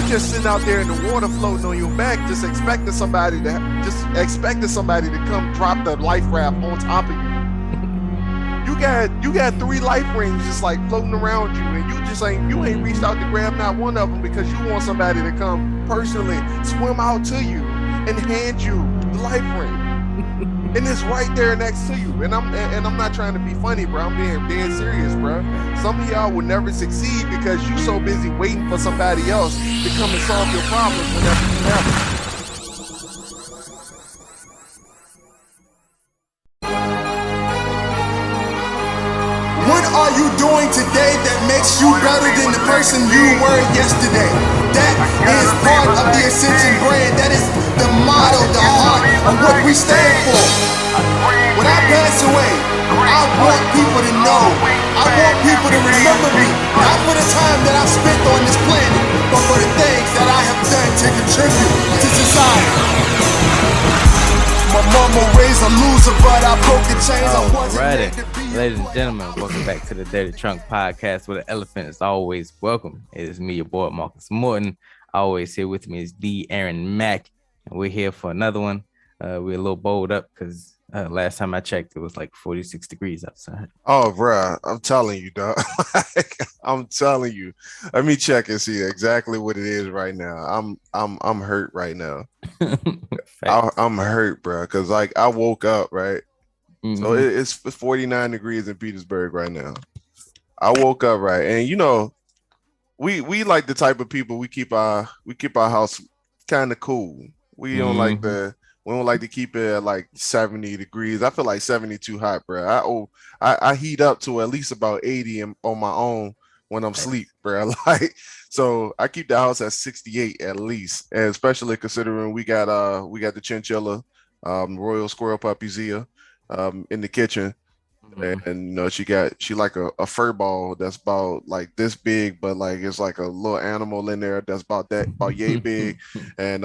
just sitting out there in the water floating on your back, just expecting somebody to come drop the life raft on top of you. You got 3 life rings just like floating around you, and you ain't reached out to grab not one of them because you want somebody to come personally swim out to you and hand you the life ring. And it's right there next to you. And I'm not trying to be funny, bro. I'm being dead serious, bro. Some of y'all will never succeed because you so busy waiting for somebody else to come and solve your problems whenever you have them. What are you doing today that makes you better than the person you were yesterday? That is part of the Ascension brand. That is the motto, the heart of what we stand for. When I pass away, I want people to know. I want people to remember me, not for the time that I spent on this planet, but for the things that I have done to contribute to society. My mama raised a loser, but I broke the chains. Alrighty, ladies and gentlemen, welcome back to the Dirty Trunk Podcast where the elephant is always welcome. It is me, your boy Marcus Morton. Always here with me is D. Aaron Mack, and we're here for another one. We're a little bowled up because last time I checked, it was like 46 degrees outside. Oh, bro, I'm telling you, dog. I'm telling you. Let me check and see exactly what it is right now. I'm hurt right now. I'm hurt, bro, because like I woke up, right? Mm-hmm. So it's 49 degrees in Petersburg right now. I woke up, right, and you know, we like the type of people we keep our house kind of cool. We don't like to keep it at like 70 degrees. I feel like 70 too hot, bro. I heat up to at least about 80 on my own when I'm asleep, bro. Like, so I keep the house at 68 at least, and especially considering we got the chinchilla, Royal Squirrel Puppy Zia, in the kitchen, and you know she like a fur ball that's about like this big, but like it's like a little animal in there that's about yay big, and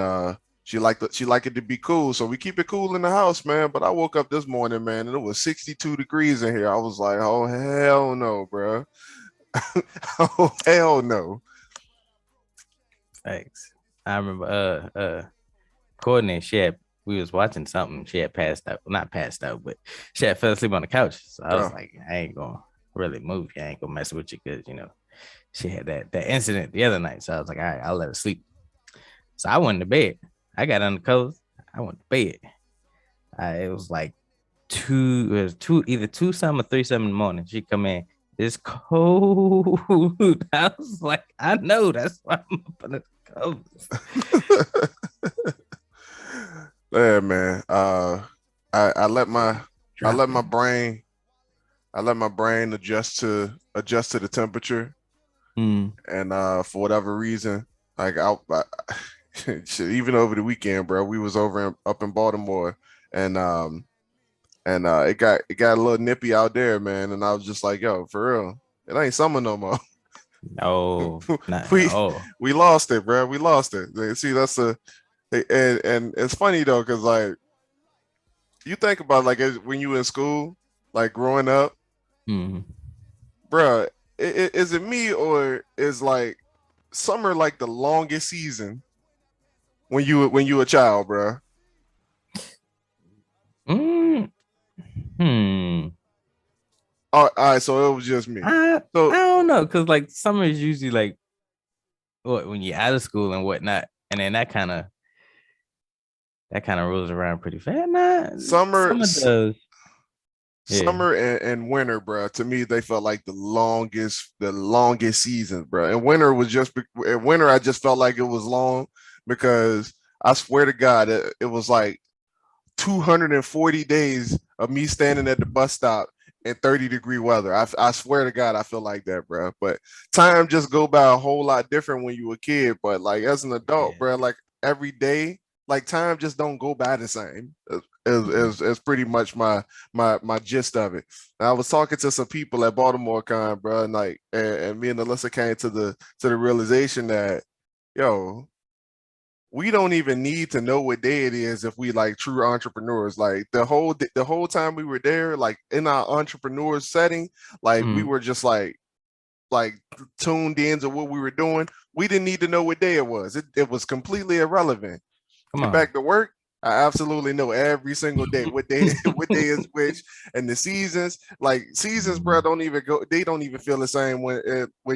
She like it to be cool, so we keep it cool in the house, man. But I woke up this morning, man, and it was 62 degrees in here. I was like, oh, hell no, bro. Oh, hell no. Thanks. I remember Courtney, we was watching something. She had passed out. Not passed out, but she had fell asleep on the couch. So I was like, I ain't going to really move. I ain't going to mess with you because, you know, she had that incident the other night. So I was like, all right, I'll let her sleep. So I went to bed. I got on the covers. I went to bed. It was like either 2 something or 3 something in the morning. She come in. It's cold. I was like, I know. That's why I'm up under the covers. Yeah, man. I let my brain adjust to the temperature, and for whatever reason, like shit, even over the weekend, bro, we was up in Baltimore, and it got a little nippy out there, man, and I was just like, yo, for real, it ain't summer no more. No, we lost it, bro. We lost it. See, that's and it's funny though, because like you think about like when you in school, like growing up, bro, is it me or is like summer like the longest season when you a child, bro? All right, so it was just me. I don't know, because like summer is usually like when you're out of school and whatnot, and then that kind of rolls around pretty fast. Summer does. Summer and winter, bro. To me, they felt like the longest seasons, bro. And winter I just felt like it was long because I swear to God, it was like 240 days of me standing at the bus stop in 30-degree weather. I swear to God, I feel like that, bro. But time just go by a whole lot different when you were a kid. But like as an adult, bro, like every day, like time just don't go by the same. Is pretty much my gist of it. And I was talking to some people at Baltimore Con, bro, and like and me and Alyssa came to the realization that, yo, we don't even need to know what day it is if we like true entrepreneurs. Like the whole time we were there, like in our entrepreneur setting, like we were just like like tuned in to what we were doing, we didn't need to know what day it was. It was completely irrelevant. Come Get on. back to work. I absolutely know every single day what day what day is which, and the seasons. Like seasons, bro, don't even go. They don't even feel the same when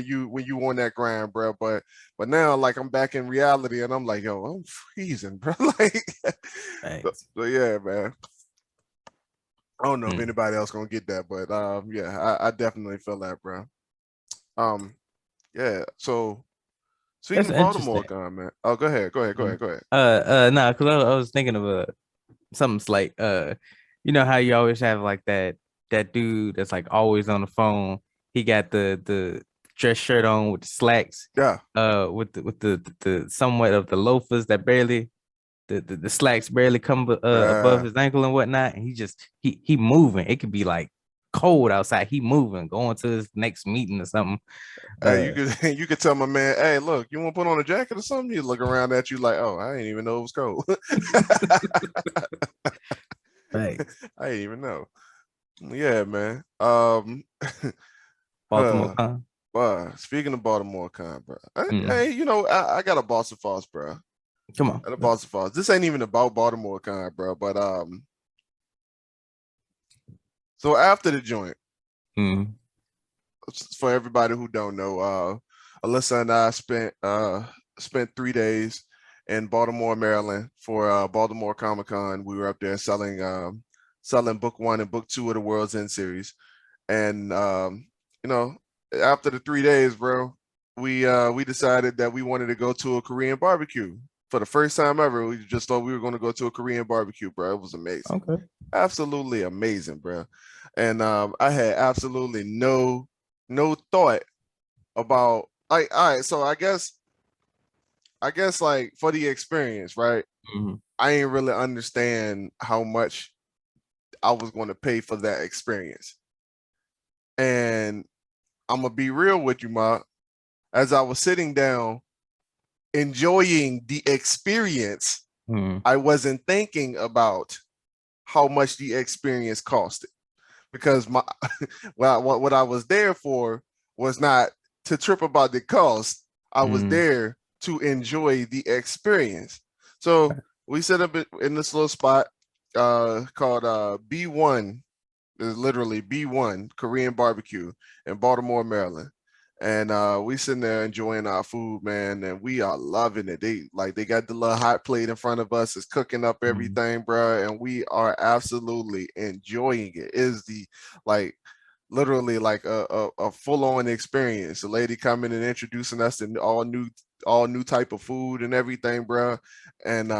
you on that grind, bro. But now, like I'm back in reality, and I'm like, yo, I'm freezing, bro. Like, so yeah, man. I don't know if anybody else gonna get that, but yeah, I definitely feel that, bro. Yeah. So speaking That's of Baltimore, interesting. man. Oh, go ahead. No, because I was thinking of something's like you know how you always have like that dude that's like always on the phone. He got the dress shirt on with the slacks, Yeah. with the somewhat of the loafers that barely the slacks barely come above Yeah. his ankle and whatnot. And he moving. It could be like cold outside. He moving, going to his next meeting or something. Hey, you could you could tell my man, hey, look, you want to put on a jacket or something? You look around at you like, oh, I didn't even know it was cold. Right. I didn't even know. Yeah, man. Baltimore huh, Con. speaking of Baltimore con, bro. Mm. Hey, I got a Boston Falls, bro. Come on. At a Boston Falls. This ain't even about Baltimore con, bro. But so after the joint, Mm. for everybody who don't know, Alyssa and I spent 3 days in Baltimore, Maryland for Baltimore Comic Con. We were up there selling book 1 and book 2 of the World's End series. And you know, after the 3 days, bro, we decided that we wanted to go to a Korean barbecue. For the first time ever, we just thought we were going to go to a Korean barbecue, bro. It was amazing. Okay. Absolutely amazing, bro. And I had absolutely no thought about, like, all right, so I guess like for the experience, right? Mm-hmm. I didn't really understand how much I was going to pay for that experience. And I'm gonna be real with you, Ma. As I was sitting down enjoying the experience, Mm-hmm. I wasn't thinking about how much the experience costed, because my what I was there for was not to trip about the cost. I was Mm-hmm. there to enjoy the experience. So we set up in this little spot called B1. It's literally B1 Korean barbecue in Baltimore, Maryland. And we sitting there enjoying our food, man, and we are loving it. They got the little hot plate in front of us, it's cooking up everything, bro, and we are absolutely enjoying it. It is the like literally like a full-on experience. The lady coming and introducing us to all new type of food and everything, bro. And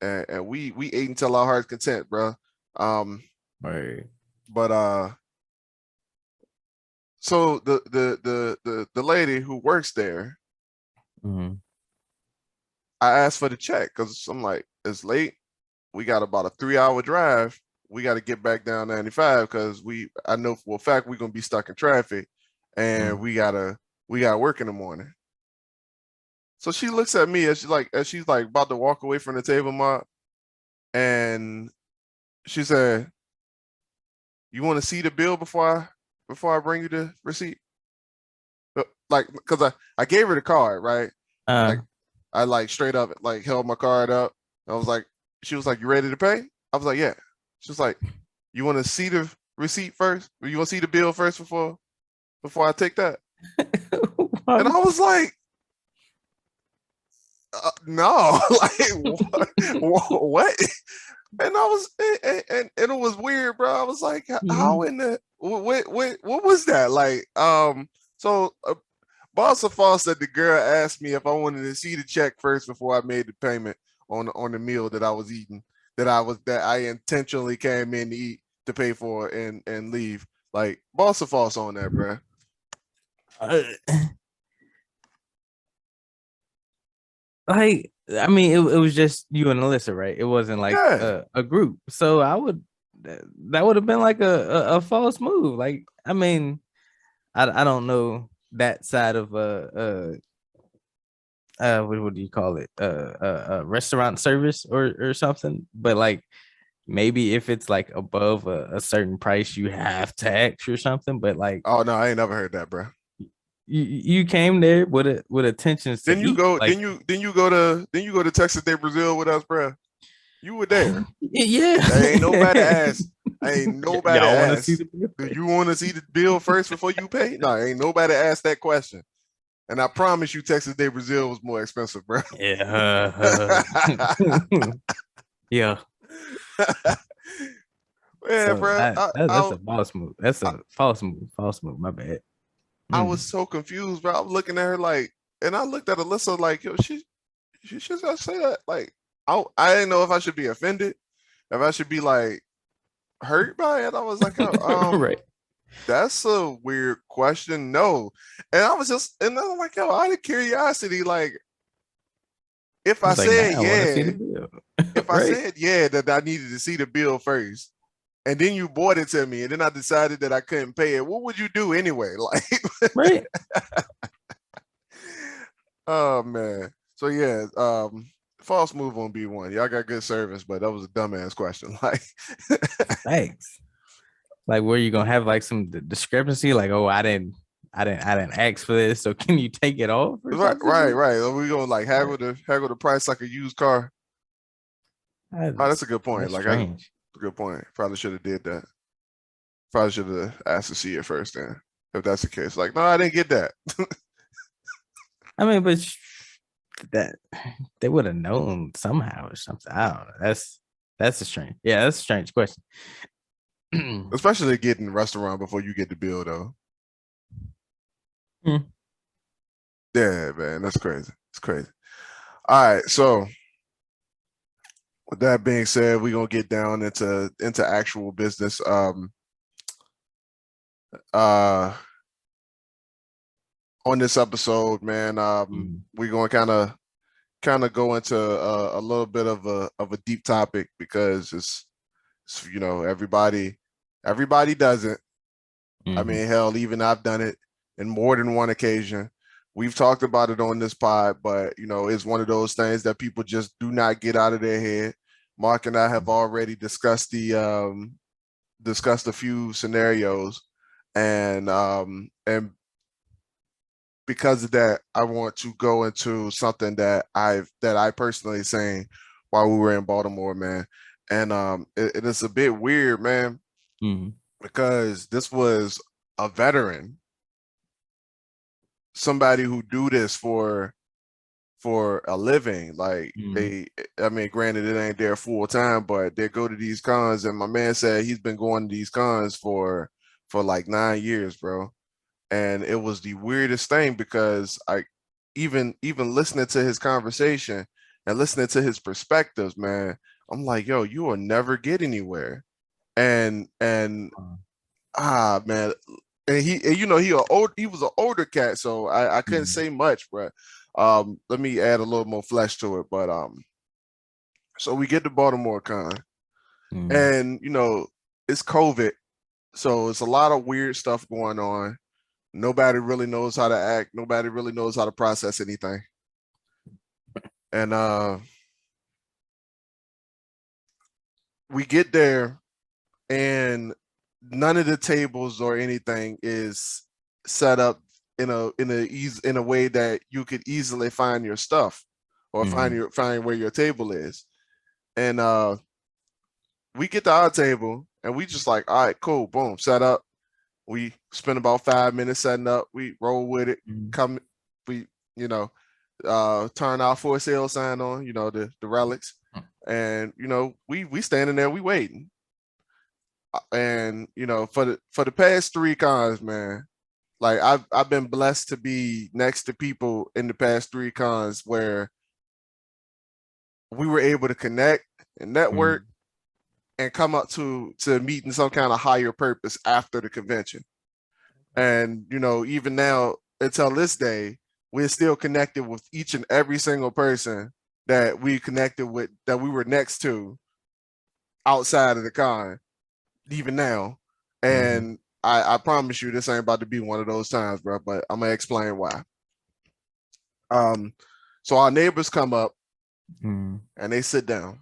and we ate until our heart's content, bro. Right. But so the lady who works there, Mm-hmm. I asked for the check because I'm like, it's late. We got about a 3 hour drive. We got to get back down 95 because I know for a fact we're gonna be stuck in traffic, and we gotta work in the morning. So she looks at me as she's like about to walk away from the table, Ma, and she said, "You want to see the bill before I bring you the receipt?" Like, because I gave her the card, right? Uh, Like, I like straight up like held my card up. I was like, she was like, "You ready to pay?" I was like, "Yeah." She was like, "You want to see the receipt first? Or you want to see the bill first before I take that?" And I was like, "No, like what?" And I was and it was weird, bro. I was like, "How in the what was that?" Like, so Boss of Fall said the girl asked me if I wanted to see the check first before I made the payment on the meal that I was eating, that I intentionally came in to eat to pay for and leave. Like, Boss of Falls on that, bro. uh, like I mean, it was just you and Alyssa, right? It wasn't like Yeah. a group. So that would have been like a false move. Like I mean, I don't know that side of what do you call it, restaurant service or something, but like maybe if it's like above a certain price you have tax or something, but like Oh no, I ain't never heard that, bro. you came there with intentions to Then you eat. go, Like, then you go to Texas de Brazil with us, bro. You were there. yeah. Ain't nobody asked. Ain't nobody Y'all want to see asked. the bill? Do you want to see the bill first before you pay? No, ain't nobody asked that question. And I promise you, Texas de Brazil was more expensive, bro. Yeah. Yeah. Yeah, So bro. that's a false move. That's a false move. False move. My bad. I was so confused, bro. I was looking at her like, and I looked at Alyssa like, yo, she should say that. Like, I didn't know if I should be offended, if I should be like hurt by it. I was like, oh, Right. that's a weird question. No, and I was just, and I'm like, yo, out of curiosity, like, if I It's like, said now I want to see the yeah, bill. if I Right. said yeah, that I needed to see the bill first, and then you bought it to me, and then I decided that I couldn't pay it, what would you do anyway? Like, Right. oh man. So yeah, false move on B1. Y'all got good service, but that was a dumbass question. Like, Thanks. Like, where you gonna have like some discrepancy? Like, oh, I didn't ask for this. So can you take it off or right, something? right, right. Are we gonna like haggle the price like a used car? Oh, that's a good point. That's Like, that's strange. a good point. Probably should have did that. Probably should have asked to see it first then. If that's the case, like, no, I didn't get that. I mean, but that they would have known somehow or something. I don't know. That's a strange. Yeah, that's a strange question. Especially getting restaurant before you get the bill, though. Hmm. Yeah, man, that's crazy. It's crazy. All right, so with that being said, we're gonna get down into actual business. Uh on this episode, man, we're gonna kind of go into a little bit of a deep topic because it's everybody does it. I mean, hell, even I've done it in more than one occasion. We've talked about it on this pod, but it's one of those things that people just do not get out of their head. Mark and I have already discussed discussed a few scenarios, and because of that, I want to go into something that I personally seen while we were in Baltimore, man. And it is a bit weird, man, because this was a veteran, somebody who do this for a living. Like I mean, granted, it ain't their full time, but they go to these cons, and my man said he's been going to these cons for like 9 years, bro. And it was the weirdest thing because I even listening to his conversation and listening to his perspectives, man, I'm like, yo, you will never get anywhere. And man, and he was an older cat, so I couldn't say much, but let me add a little more flesh to it. But so we get to Baltimore Con, and it's COVID, so it's a lot of weird stuff going on. Nobody really knows how to act. Nobody really knows how to process anything. And we get there, and none of the tables or anything is set up in a way that you could easily find your stuff or find where your table is. And we get to our table, and we just like, all right, cool, boom, set up. We spend about 5 minutes setting up. We roll with it. Come, we turn our for sale sign on. The relics, and we standing there. We waiting, and for the past 3 cons, man. Like I've been blessed to be next to people in the past 3 cons where we were able to connect and network and come up to meeting some kind of higher purpose after the convention. And even now, until this day, we're still connected with each and every single person that we connected with, that we were next to outside of the con, even now. And I promise you, this ain't about to be one of those times, bro. But I'm gonna explain why. So our neighbors come up and they sit down.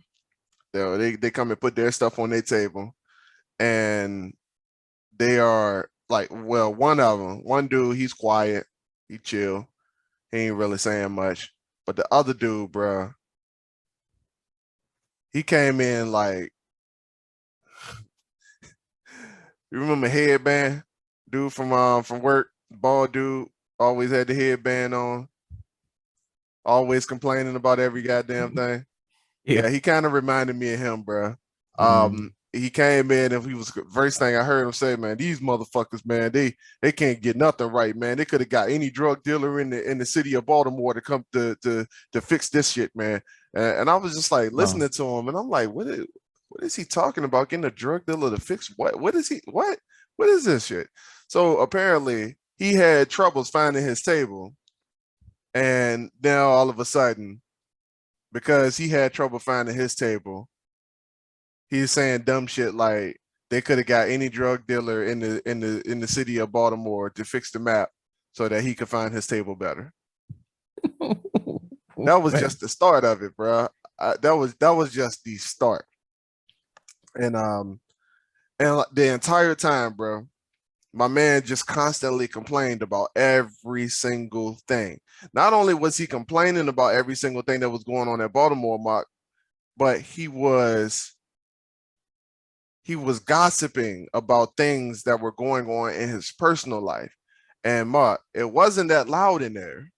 They come and put their stuff on their table, and they are like, well, one of them, one dude, he's quiet. He chill. He ain't really saying much. But the other dude, bro, he came in like, you remember Headband? Dude from work, bald dude, always had the headband on, always complaining about every goddamn thing. Yeah. Yeah, he kind of reminded me of him, bro. Mm. He came in and he was first thing I heard him say, man, these motherfuckers, man, they can't get nothing right, man. They could have got any drug dealer in the city of Baltimore to come to fix this shit, man. And I was just like Oh. listening to him, and I'm like, what is he talking about? Getting a drug dealer to fix what? What is this shit? So apparently he had troubles finding his table, and now all of a sudden, because he had trouble finding his table, he's saying dumb shit like they could have got any drug dealer in the city of Baltimore to fix the map so that he could find his table better. That was just the start of it, bro. That was just the start, and the entire time, bro, my man just constantly complained about every single thing. Not only was he complaining about every single thing that was going on at Baltimore, Mark, but he was gossiping about things that were going on in his personal life. And Mark, it wasn't that loud in there.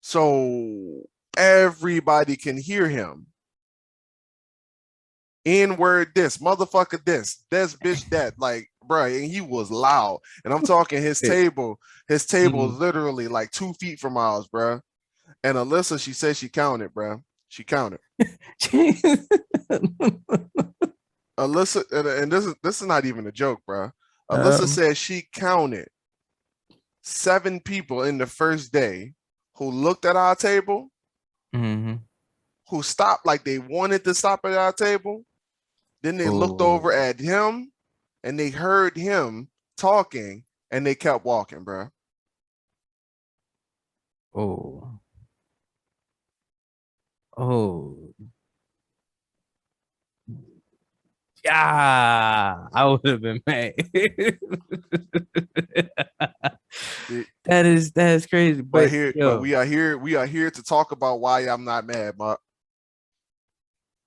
So everybody can hear him. N-word this, motherfucker this bitch that. Like, bro, and he was loud. And I'm talking his table literally like 2 feet from ours, bro. And Alyssa, she said she counted, bro. She counted. Alyssa, and this is not even a joke, bro. Alyssa said she counted 7 people in the first day who looked at our table, who stopped like they wanted to stop at our table. Then they looked over at him and they heard him talking and they kept walking, bro. Oh. Yeah, I would have been mad. That is crazy. But we are here to talk about why I'm not mad, Mark.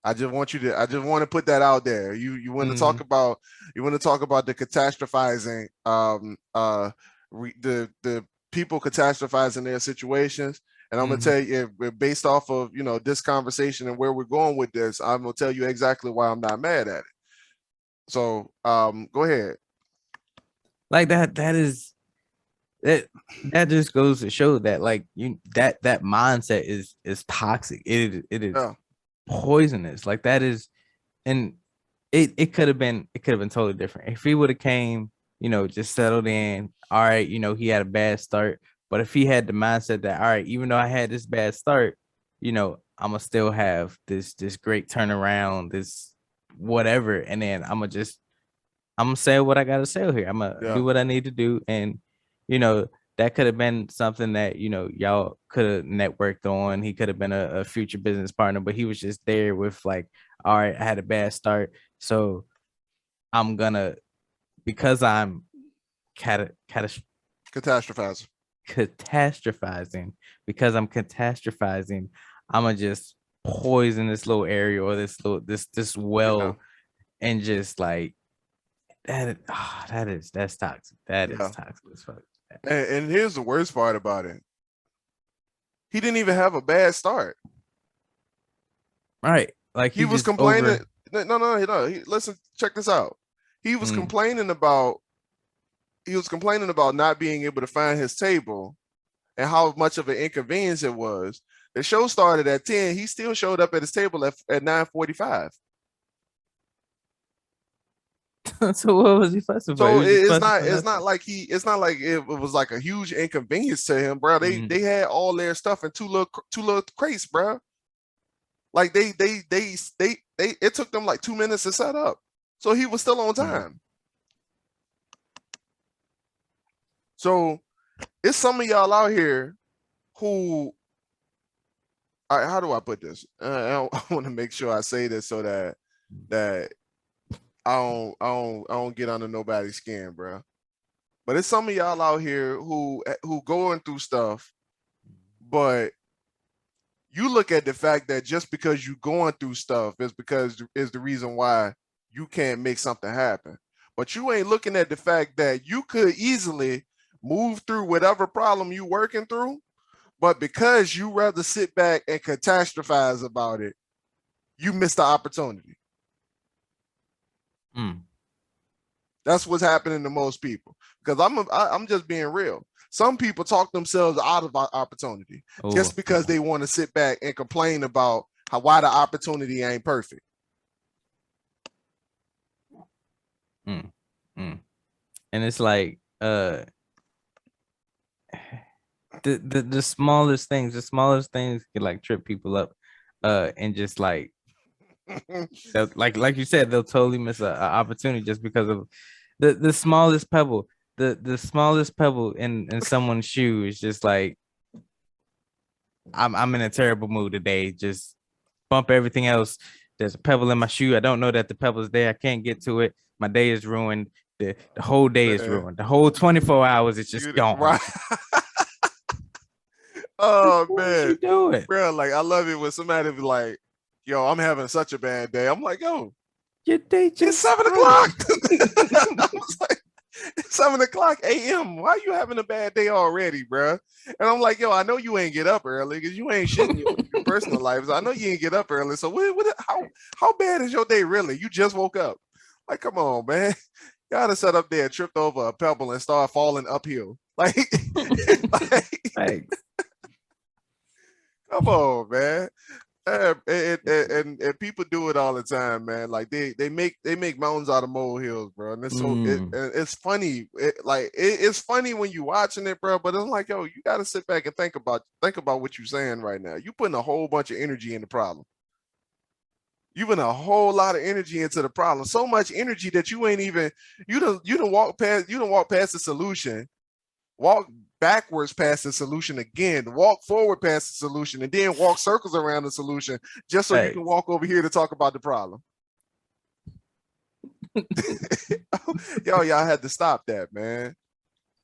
I just want to put that out there. You want to talk about the catastrophizing, the people catastrophizing their situations. And I'm gonna tell you, based off of this conversation and where we're going with this, I'm gonna tell you exactly why I'm not mad at it. So go ahead. Like that is that just goes to show that like that mindset is toxic. It is poisonous. Like that is, and it could have been totally different if he would have came, just settled in. All right, he had a bad start, but if he had the mindset that, all right, even though I had this bad start, I'm gonna still have this great turnaround, this whatever, and then I'm gonna say what I gotta say here. I'm gonna do what I need to do, and that could have been something that y'all could have networked on. He could have been a future business partner, but he was just there with like, all right, I had a bad start, so I'm gonna, because I'm catastrophizing, because I'm catastrophizing, I'm gonna just poison this little area or this well, and just like that's toxic. That is toxic as fuck. And here's the worst part about it. He didn't even have a bad start. Right. Like he was complaining. No. Listen, check this out. He was complaining about not being able to find his table and how much of an inconvenience it was. The show started at 10. He still showed up at his table at 9:45. So what was he fussing for? So it's not like it was like a huge inconvenience to him, bro. They had all their stuff in two little crates, bro. Like they it took them like 2 minutes to set up. So he was still on time. So it's some of y'all out here who, how do I put this? I want to make sure I say this so that I don't get under nobody's skin, bro. But it's some of y'all out here who going through stuff, but you look at the fact that just because you going through stuff is the reason why you can't make something happen. But you ain't looking at the fact that you could easily move through whatever problem you working through, but because you rather sit back and catastrophize about it, you miss the opportunity. That's what's happening to most people. Because I'm just being real. Some people talk themselves out of opportunity just because they want to sit back and complain about why the opportunity ain't perfect. And it's like the smallest things can like trip people up, and just like like you said, they'll totally miss an opportunity just because of the smallest pebble. The smallest pebble in someone's shoe is just like, I'm in a terrible mood today. Just bump everything else. There's a pebble in my shoe. I don't know that the pebble's there. I can't get to it. My day is ruined. The whole day is ruined. The whole 24 hours is just gone. Right. Oh man, you doing, bro? Like I love it when somebody be like, "Yo, I'm having such a bad day." I'm like, "Yo, your day just 7 o'clock." I was like, 7 o'clock a.m. Why are you having a bad day already, bro? And I'm like, yo, I know you ain't get up early because you ain't shitting your personal life. So I know you ain't get up early. So how bad is your day really? You just woke up. Like, come on, man. You gotta set up there, tripped over a pebble and start falling uphill. Like, come on, man. And people do it all the time, man. Like they make mountains out of molehills, bro. And it's it's funny. It's funny when you watching it, bro. But it's like, yo, you got to sit back and think about what you're saying right now. You putting a whole bunch of energy in the problem. You putting a whole lot of energy into the problem. So much energy that you ain't even you don't walk past the solution. Walk backwards past the solution again, walk forward past the solution, and then walk circles around the solution just so you can walk over here to talk about the problem. Y'all had to stop that, man.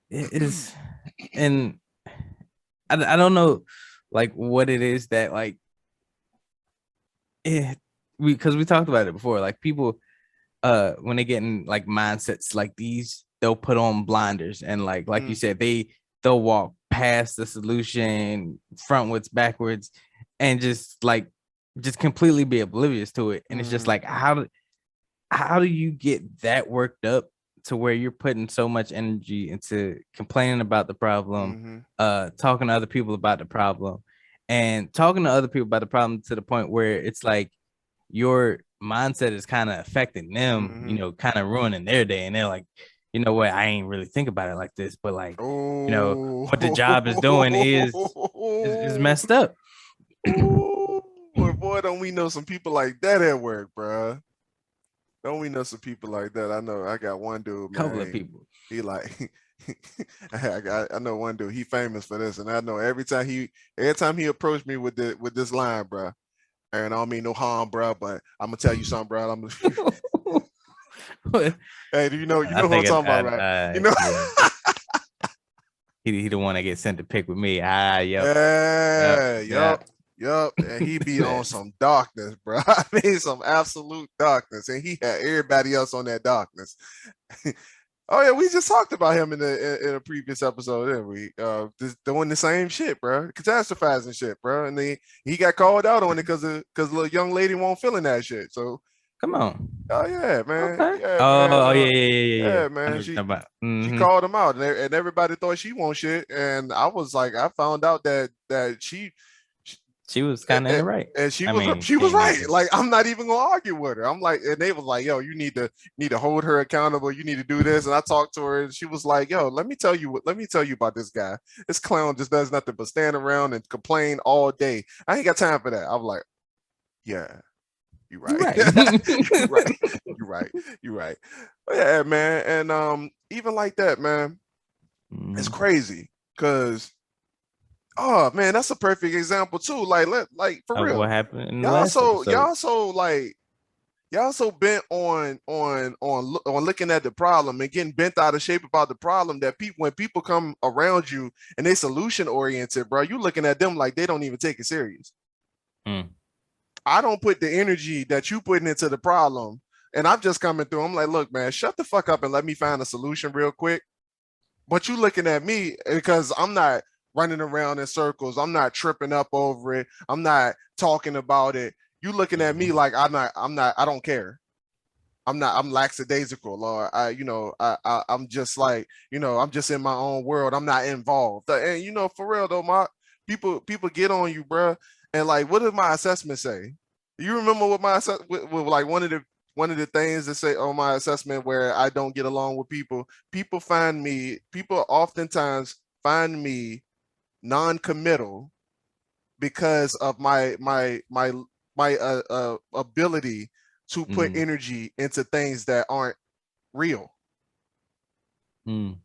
It is, and I don't know, like what it is that like because we talked about it before. Like people, when they get in like mindsets like these, they'll put on blinders and like you said, they'll walk past the solution frontwards, backwards, and just completely be oblivious to it. And it's just like, how do you get that worked up to where you're putting so much energy into complaining about the problem, talking to other people about the problem, and talking to other people about the problem to the point where it's like your mindset is kind of affecting them, you know, kind of ruining their day. And they're like, you know what, I ain't really think about it like this, but like, you know, what the job is doing is messed up. Boy, don't we know some people like that at work, bro? Don't we know some people like that? I know I got one dude, man. Couple of people. He like I know one dude, he famous for this, and I know every time he approached me with this line, bro. And I don't mean no harm, bro, but I'm gonna tell you something, bro. Hey, do you know who I'm talking about, right? You know, he the one that gets sent to pick with me. Yup. And he be on some darkness, bro. I mean, some absolute darkness, and he had everybody else on that darkness. Oh yeah, we just talked about him in a previous episode, didn't we? Just doing the same shit, bro, catastrophizing shit, bro, and he got called out on it because the young lady won't feeling that shit. So come on. Oh yeah, man. Okay. Yeah, yeah, man. She called him out, and everybody thought she won't shit. And I was like, I found out that she was kind of right, and she was right. Like, I'm not even gonna argue with her. I'm like, and they was like, yo, you need to hold her accountable. You need to do this. And I talked to her, and she was like, yo, let me tell you about this guy. This clown just does nothing but stand around and complain all day. I ain't got time for that. I'm like, yeah. You're right. You're right. But yeah, man. And even like that, man, it's crazy because oh man, that's a perfect example too. Like for real. What happened? Y'all so like Y'all so bent on looking at the problem and getting bent out of shape about the problem that people, when people come around you and they solution oriented, bro, you looking at them like they don't even take it serious. I don't put the energy that you putting into the problem, and I'm just coming through. I'm like, look, man, shut the fuck up and let me find a solution real quick. But you looking at me because I'm not running around in circles. I'm not tripping up over it. I'm not talking about it. You looking at me like I don't care. I'm lackadaisical, or I'm just like, I'm just in my own world. I'm not involved. And for real though, my people get on you, bro. And like, what did my assessment say? You remember what my assessment, like one of the things that say on my assessment where I don't get along with people? People oftentimes find me non-committal because of my ability to put energy into things that aren't real. And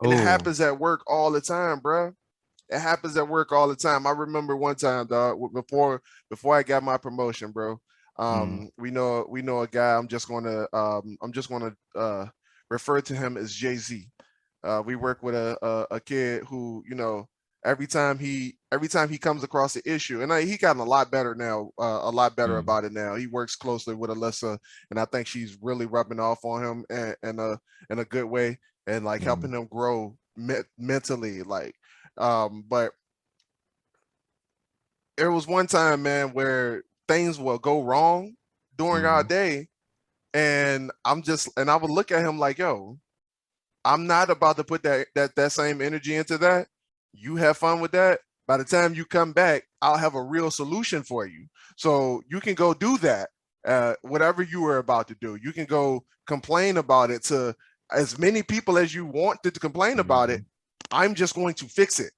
it happens at work all the time, bro. It happens at work all the time. I remember one time, dog, before I got my promotion, bro. We know a guy. I'm just gonna refer to him as Jay-Z. We work with a kid who, every time he comes across an issue, and he gotten a lot better now, about it now. He works closely with Alyssa, and I think she's really rubbing off on him in a good way, and like helping him grow mentally, like. But there was one time, man, where things will go wrong during our day, and I would look at him like, yo, I'm not about to put that same energy into that. You have fun with that. By the time you come back, I'll have a real solution for you. So you can go do that. Whatever you were about to do, you can go complain about it to as many people as you want to complain about it. I'm just going to fix it.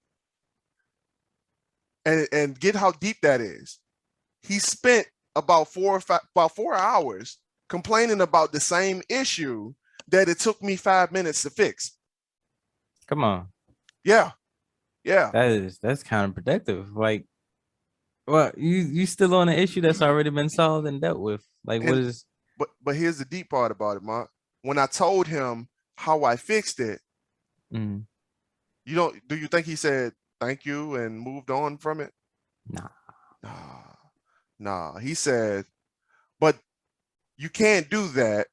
And get how deep that is. He spent about 4 hours complaining about the same issue that it took me 5 minutes to fix. Come on. Yeah. That's counterproductive. Like, well, you still on an issue that's already been solved and dealt with. Like, what is? But here's the deep part about it, Mark. When I told him how I fixed it, do you think he said thank you and moved on from it? Nah. He said, but you can't do that.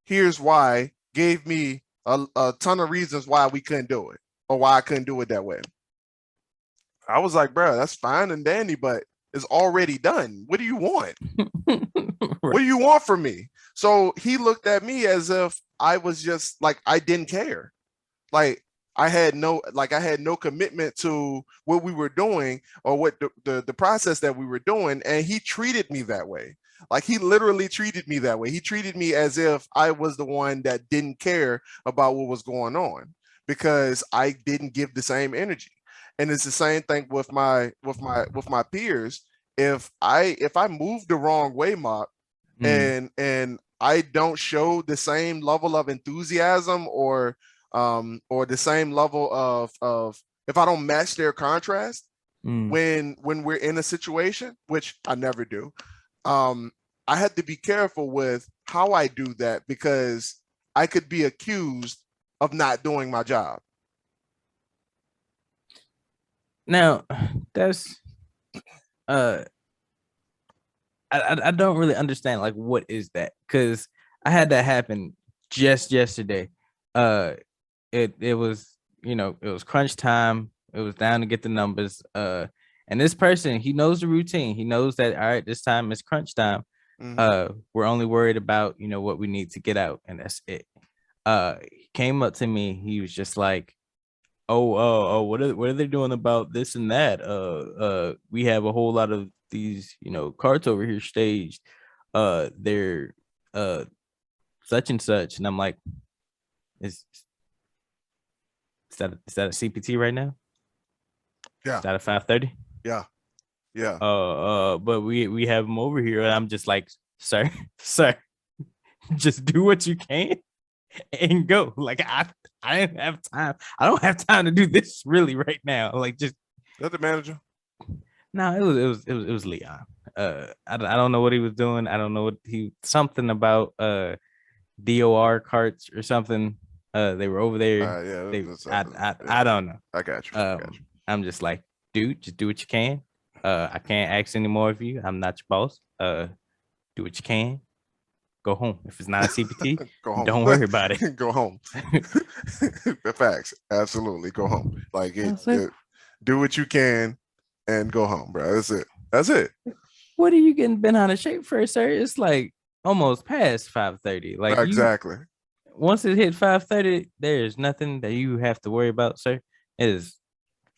Here's why. Gave me a ton of reasons why we couldn't do it, or why I couldn't do it that way. I was like, bro, that's fine and dandy, but it's already done. What do you want? What do you want from me? So he looked at me as if I was just like, I didn't care. Like I had no commitment to what we were doing or what the process that we were doing. And he treated me that way. Like he literally treated me that way. He treated me as if I was the one that didn't care about what was going on because I didn't give the same energy. And it's the same thing with my peers. If I move the wrong way, Mark, and I don't show the same level of enthusiasm or the same level of if I don't match their contrast when we're in a situation, which I never do, I had to be careful with how I do that because I could be accused of not doing my job. Now, that's I don't really understand like what is that, because I had that happen just yesterday. It was, it was crunch time. It was down to get the numbers. And this person, he knows the routine. He knows that, all right, this time is crunch time. We're only worried about, what we need to get out, and that's it. He came up to me. He was just like, what are they doing about this and that? We have a whole lot of these, carts over here staged. They're such and such. And I'm like, is that a CPT right now? Yeah. Is that a 5:30? Yeah. But we have them over here, and I'm just like, sir, just do what you can and go. Like I didn't have time. I don't have time to do this really right now. Like, just is that the manager? No, it was Leon. I don't know what he was doing. I don't know what something about DOR carts or something. They were over there. Yeah, They yeah, I don't know. I got you. I'm just like, dude, just do what you can. I can't ask any more of you. I'm not your boss. Do what you can. Go home. If it's not a CPT, Go home. don't worry about it. Go home. Facts. Absolutely. Go home. Like do what you can and go home, bro. That's it. That's it. What are you getting bent out of shape for, sir? It's like almost past 5:30. Like you, Exactly. once it hit 5:30, there is nothing that you have to worry about, sir. It is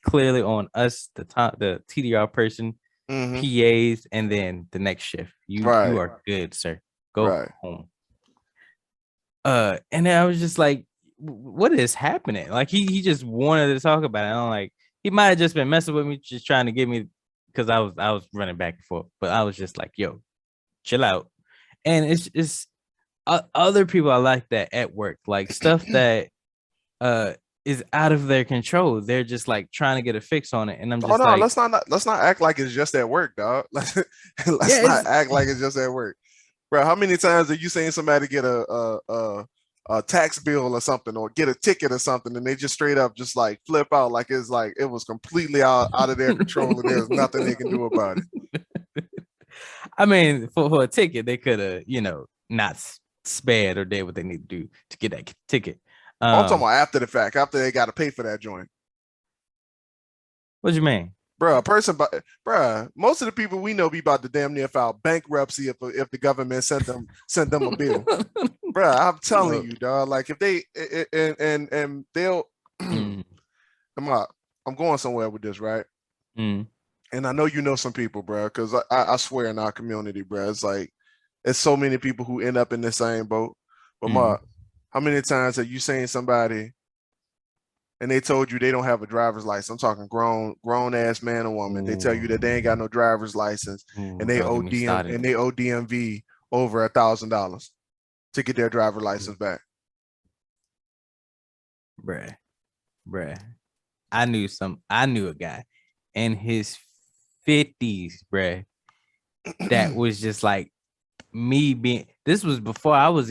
clearly on us, the TDR person, Mm-hmm. PAs, and then the next shift. You are good, sir. Go home. And then I was just like, what is happening? Like he just wanted to talk about it. I'm like, he might have just been messing with me, just trying to get me, because I was running back and forth. But I was just like, yo, chill out. And it's other people are like that at work, like stuff that is out of their control. They're just like trying to get a fix on it, and I'm just like, let's not act like it's just at work, dog. Let's yeah, not act like it's just at work, bro. How many times have you seen somebody get a tax bill or something, or get a ticket or something, and they just straight up just like flip out, like it's like it was completely out of their control, and there's nothing they can do about it. I mean, for a ticket, they could have, not spared or did what they need to do to get that ticket. I'm talking about after the fact, after they got to pay for that joint. What you mean? Bruh, most of the people we know be about to damn near file bankruptcy if the government sent them a bill. Bruh, I'm telling you, dog. Like if they and they'll I'm going somewhere with this, right? And I know you know some people, bro, because I swear in our community, bro, it's like it's so many people who end up in the same boat. But how many times have you seen somebody and they told you they don't have a driver's license? I'm talking grown ass man or woman. They tell you that they ain't got no driver's license, and they owe DMV over $1,000 to get their driver's license back. Bruh. I knew a guy in his 50s, bruh, that was just like me being. This was before I was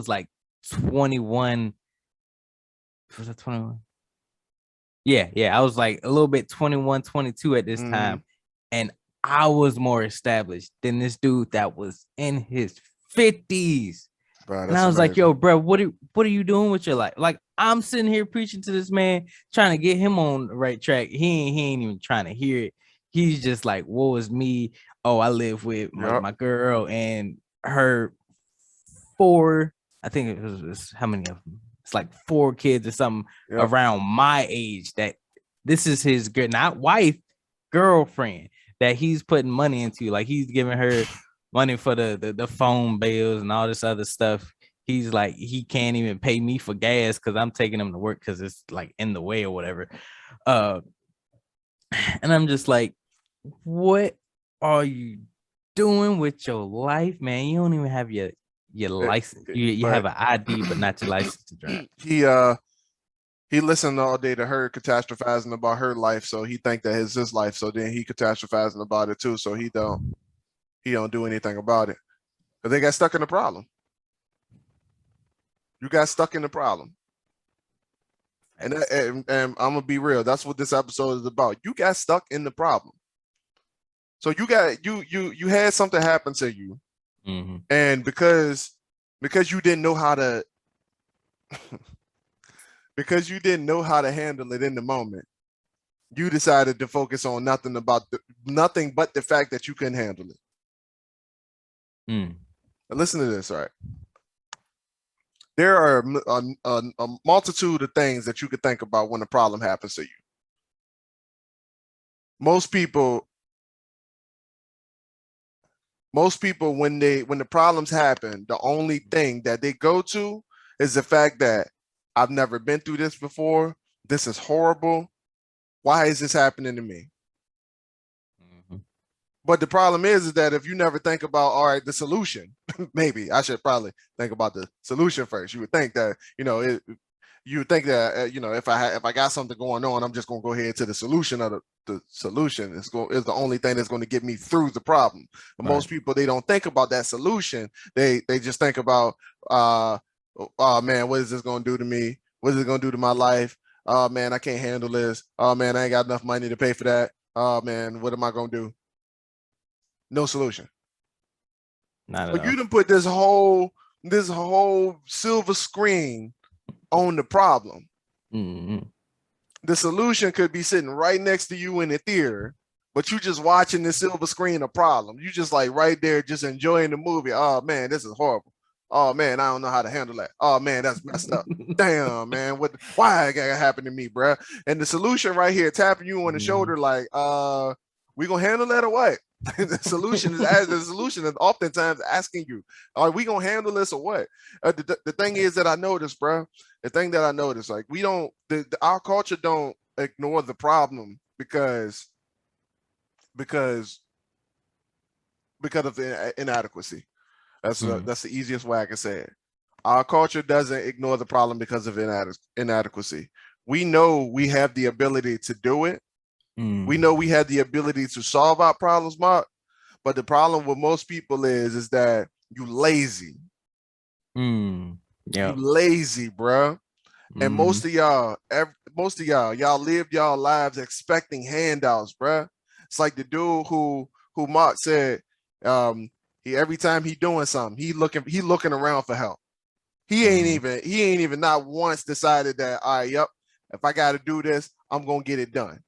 like 21. Was that 21? Yeah. I was like a little bit 21, 22 at this time. And I was more established than this dude that was in his 50s. Bro, and I was amazing. Like, yo, bro, what are you doing with your life? Like, I'm sitting here preaching to this man, trying to get him on the right track. He ain't even trying to hear it. He's just like, woe is me. Oh, I live with my girl and her 4, I think it was how many of them? It's like 4 kids or something around my age. That this is his not wife, girlfriend that he's putting money into. Like he's giving her money for the phone bills and all this other stuff. He's like, he can't even pay me for gas because I'm taking him to work because it's like in the way or whatever. And I'm just like, what are you doing with your life, man? You don't even have your license. You have an ID, but not your license to drive. He listened all day to her catastrophizing about her life, so he think that it's his life. So then he catastrophizing about it too. So he don't do anything about it. But they got stuck in the problem. You got stuck in the problem. And I'm gonna be real. That's what this episode is about. You got stuck in the problem. So you had something happen to you, and because you didn't know how to because you didn't know how to handle it in the moment, you decided to focus on nothing but the fact that you couldn't handle it. Now listen to this, all right? There are a multitude of things that you could think about when a problem happens to you. Most people, when the problems happen, the only thing that they go to is the fact that I've never been through this before. This is horrible. Why is this happening to me? But the problem is that if you never think about, all right, the solution, maybe I should probably think about the solution first. You would think that, you would think that if I got something going on, I'm just gonna go ahead to the solution of the solution is the only thing that's going to get me through the problem. But most people, they don't think about that solution. They just think about oh man, what is this going to do to me? What is it going to do to my life? Oh man, I can't handle this. Oh man, I ain't got enough money to pay for that. Oh man, what am I going to do? No solution. Not But enough. you done put this whole silver screen on the problem. Mm-hmm. The solution could be sitting right next to you in the theater, but you just watching the silver screen of problem. You just like right there, just enjoying the movie. Oh man, this is horrible. Oh man, I don't know how to handle that. Oh man, that's messed up. Damn, man, why it gotta happen to me, bro? And the solution right here, tapping you on the shoulder, like, we gonna handle that or what? The solution is oftentimes asking you, are we gonna handle this or what? The thing is that I noticed, bro. The thing that I noticed, like, we don't, our culture don't ignore the problem because of the inadequacy. That's the easiest way I can say it. Our culture doesn't ignore the problem because of inadequacy. We know we have the ability to do it. We know we have the ability to solve our problems, Mark. But the problem with most people is that you lazy. Yeah. You lazy, bro. And most of y'all live y'all lives expecting handouts, bro. It's like the dude who Mark said, he every time he doing something, he looking around for help. He ain't even not once decided that, all right, yep, if I got to do this, I'm gonna get it done.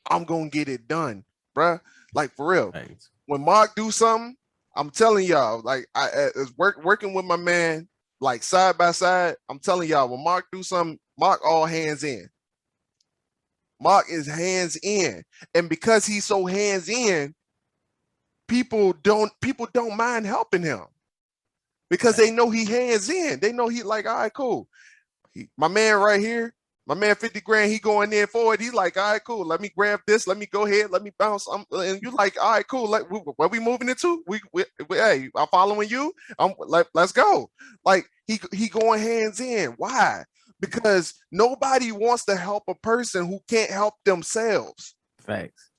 I'm gonna get it done, bruh. Like for real. Thanks. When Mark do something, I'm telling y'all, like I working with my man, like side by side. I'm telling y'all, when Mark do something, Mark all hands in. Mark is hands in, and because he's so hands in, people don't mind helping him because they know he hands in. They know he like, all right, cool. My man right here. My man 50 grand, he going in forward. He's like, all right, cool. Let me grab this. Let me go ahead. Let me bounce. And you like, all right, cool. Like, where we moving into? Hey, I'm following you. Let's go. Like he going hands in. Why? Because nobody wants to help a person who can't help themselves. Facts.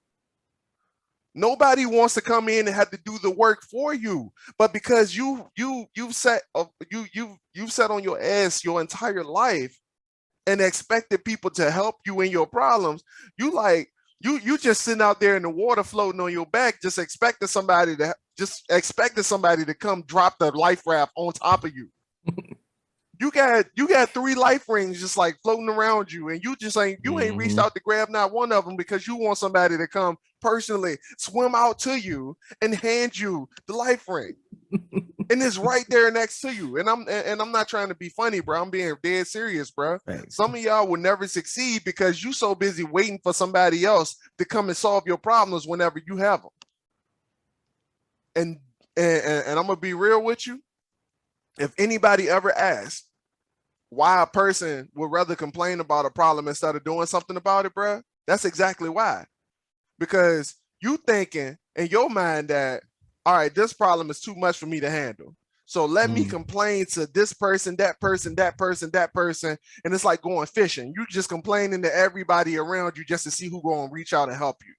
Nobody wants to come in and have to do the work for you, but because you've sat on your ass your entire life and expected people to help you in your problems, you just sitting out there in the water floating on your back, just expecting somebody to come drop the life raft on top of you. You got 3 life rings just like floating around you, and you ain't reached out to grab not one of them because you want somebody to come personally swim out to you and hand you the life ring. And it's right there next to you. And I'm not trying to be funny, bro. I'm being dead serious, bro. Thanks. Some of y'all will never succeed because you so busy waiting for somebody else to come and solve your problems whenever you have them. And I'm gonna be real with you. If anybody ever asks why a person would rather complain about a problem instead of doing something about it, bro, that's exactly why. Because you thinking in your mind that, all right, this problem is too much for me to handle. So let me complain to this person, that person, that person, that person. And it's like going fishing. You just complaining to everybody around you just to see who's going to reach out and help you.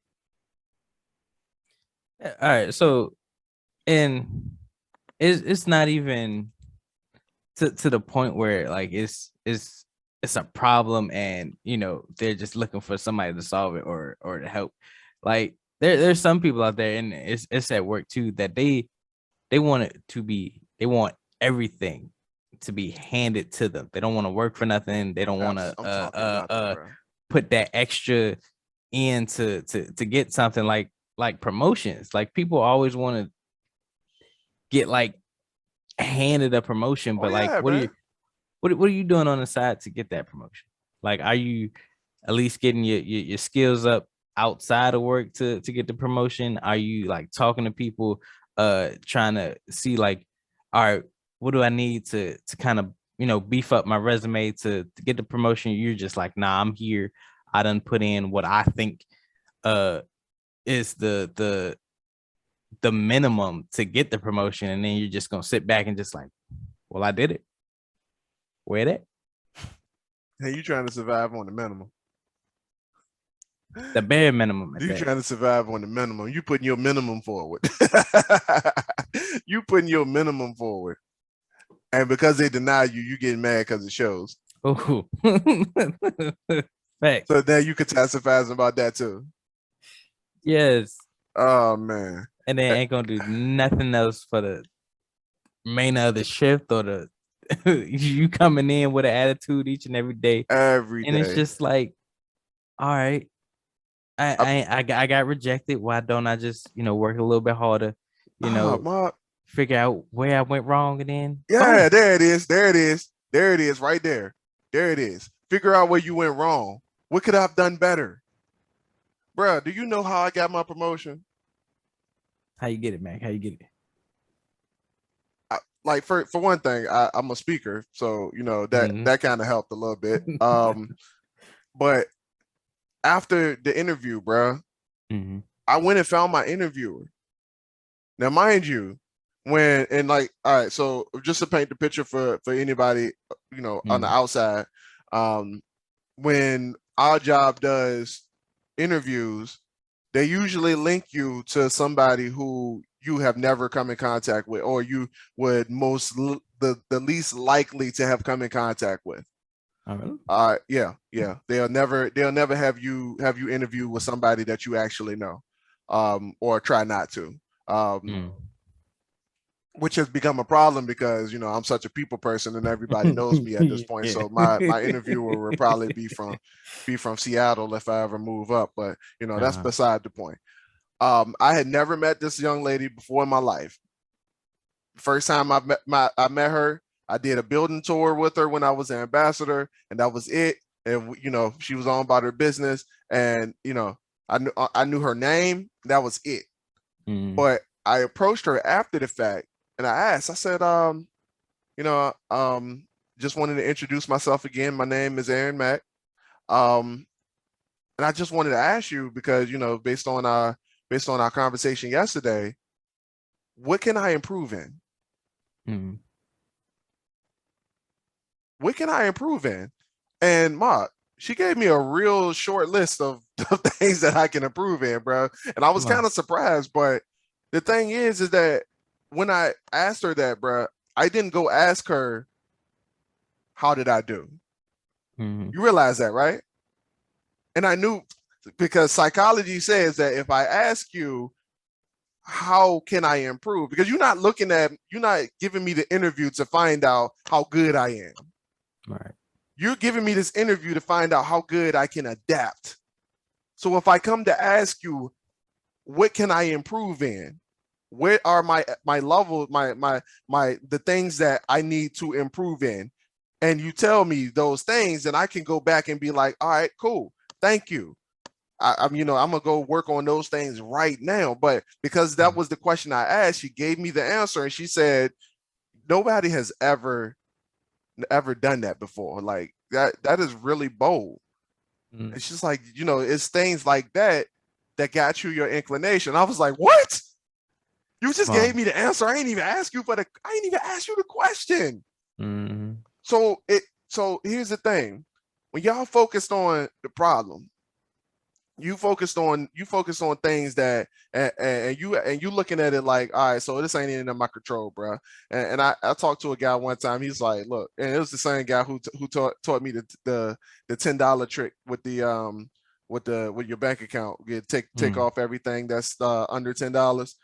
All right. So, and it's not even to the point where like it's a problem and they're just looking for somebody to solve it or to help. Like there's some people out there, and it's at work too, that they want everything to be handed to them. They don't want to work for nothing. They don't want to put that extra in to get something like promotions. Like people always want to get like handed a promotion, but what are you doing on the side to get that promotion? Like, are you at least getting your skills up outside of work to get the promotion? Are you like talking to people, trying to see like, all right, what do I need to kind of beef up my resume to get the promotion? You're just like, nah, I'm here. I done put in what I think is the minimum to get the promotion, and then you're just gonna sit back and just like, well, I did it. Where that? Hey, you trying to survive on the minimum. The bare minimum. You trying to survive on the minimum. You putting your minimum forward. You putting your minimum forward. And because they deny you, you getting mad because it shows. Oh. Fact. So then you catastrophize about that too. Yes. Oh man. And they ain't gonna do nothing else for the remainder of the shift or the you coming in with an attitude each and every day. Every day. And it's just like, all right, I got rejected. Why don't I just, work a little bit harder, figure out where I went wrong and then yeah, there it is. There it is. There it is right there. There it is. Figure out where you went wrong. What could I have done better? Bruh, do you know how I got my promotion? How you get it, Mac? How you get it? Like for one thing, I'm a speaker, so that kind of helped a little bit. But after the interview, bro, I went and found my interviewer. Now, mind you, all right, so just to paint the picture for anybody, on the outside, when our job does interviews, they usually link you to somebody who you have never come in contact with, or you would the least likely to have come in contact with. Yeah. They'll never have you interview with somebody that you actually know, or try not to, which has become a problem because I'm such a people person and everybody knows me at this point. So my interviewer will probably be from Seattle if I ever move up, but that's beside the point. I had never met this young lady before in my life. First time I met her, I did a building tour with her when I was an ambassador, and that was it. And she was on about her business, and I knew her name. That was it. But I approached her after the fact, and I asked. I said, just wanted to introduce myself again. My name is Aaron Mack, and I just wanted to ask you because based on our conversation yesterday, what can I improve in? What can I improve in? And Mark, she gave me a real short list of things that I can improve in, bro. And I was kind of surprised, but the thing is that when I asked her that, bro, I didn't go ask her, how did I do? You realize that, right? And I knew, because psychology says that if I ask you, how can I improve? Because you're not giving me the interview to find out how good I am. Right. You're giving me this interview to find out how good I can adapt. So if I come to ask you, what can I improve in? Where are my level, the things that I need to improve in? And you tell me those things, and I can go back and be like, all right, cool. Thank you. I'm gonna go work on those things right now. But because that was the question I asked, she gave me the answer, and she said, nobody has ever done that before. Like that is really bold. It's just like, it's things like that got you your inclination. I was like, what? You just gave me the answer. I ain't even ask you the question. So here's the thing. When y'all focused on the problem, you focused on things that and you looking at it like, all right, so this ain't even in my control, bro. And I talked to a guy one time. He's like, look, and it was the same guy who taught me the $10 trick with the with your bank account. Take off everything that's under $10.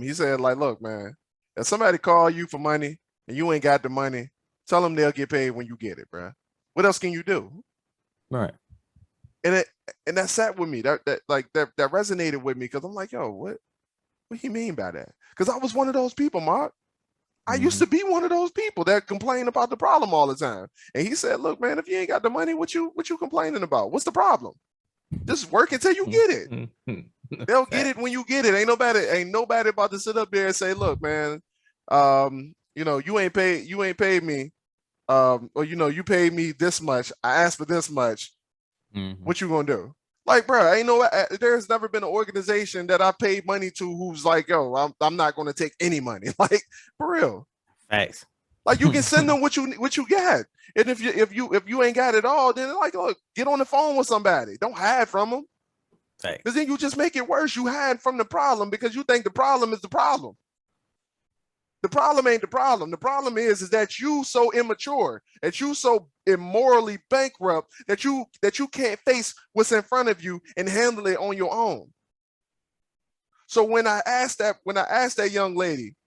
He said, like, look, man, if somebody call you for money and you ain't got the money, tell them they'll get paid when you get it, bro. What else can you do? Right. And that sat with me. That resonated with me, because I'm like, yo, what do you mean by that? Because I was one of those people, Mark. I used to be one of those people that complain about the problem all the time. And he said, look, man, if you ain't got the money, what you complaining about? What's the problem? Just work until you get it. They'll get it when you get it. Ain't nobody about to sit up there and say, look, man, you ain't paid me, or you paid me this much. I asked for this much. What you gonna do? Like, bro, there's never been an organization that I paid money to who's like, yo, I'm not gonna take any money. Like, for real. Facts. Like you can send them what you got, and if you ain't got it all, then like look, get on the phone with somebody. Don't hide from them, because then you just make it worse. You hide from the problem because you think the problem is the problem. The problem ain't the problem. The problem is that you so immature, that you so immorally bankrupt that you can't face what's in front of you and handle it on your own. So when I asked that young lady,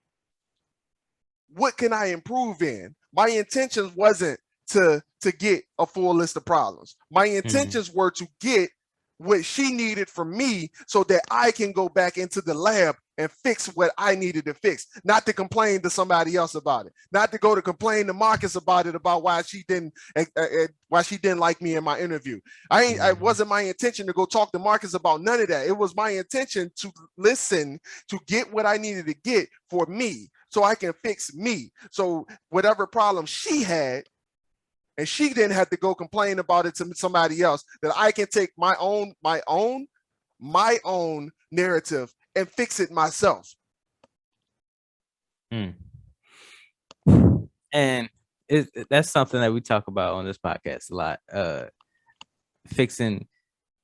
what can I improve in? My intentions wasn't to get a full list of problems. My intentions were to get what she needed from me so that I can go back into the lab and fix what I needed to fix, not to complain to somebody else about it, not to go to complain to Marcus about it, about why she didn't like me in my interview. It wasn't my intention to go talk to Marcus about none of that. It was my intention to listen, to get what I needed to get for me so I can fix me. So whatever problem she had, and she didn't have to go complain about it to somebody else, that I can take my own narrative and fix it myself. And that's something that we talk about on this podcast a lot. Fixing,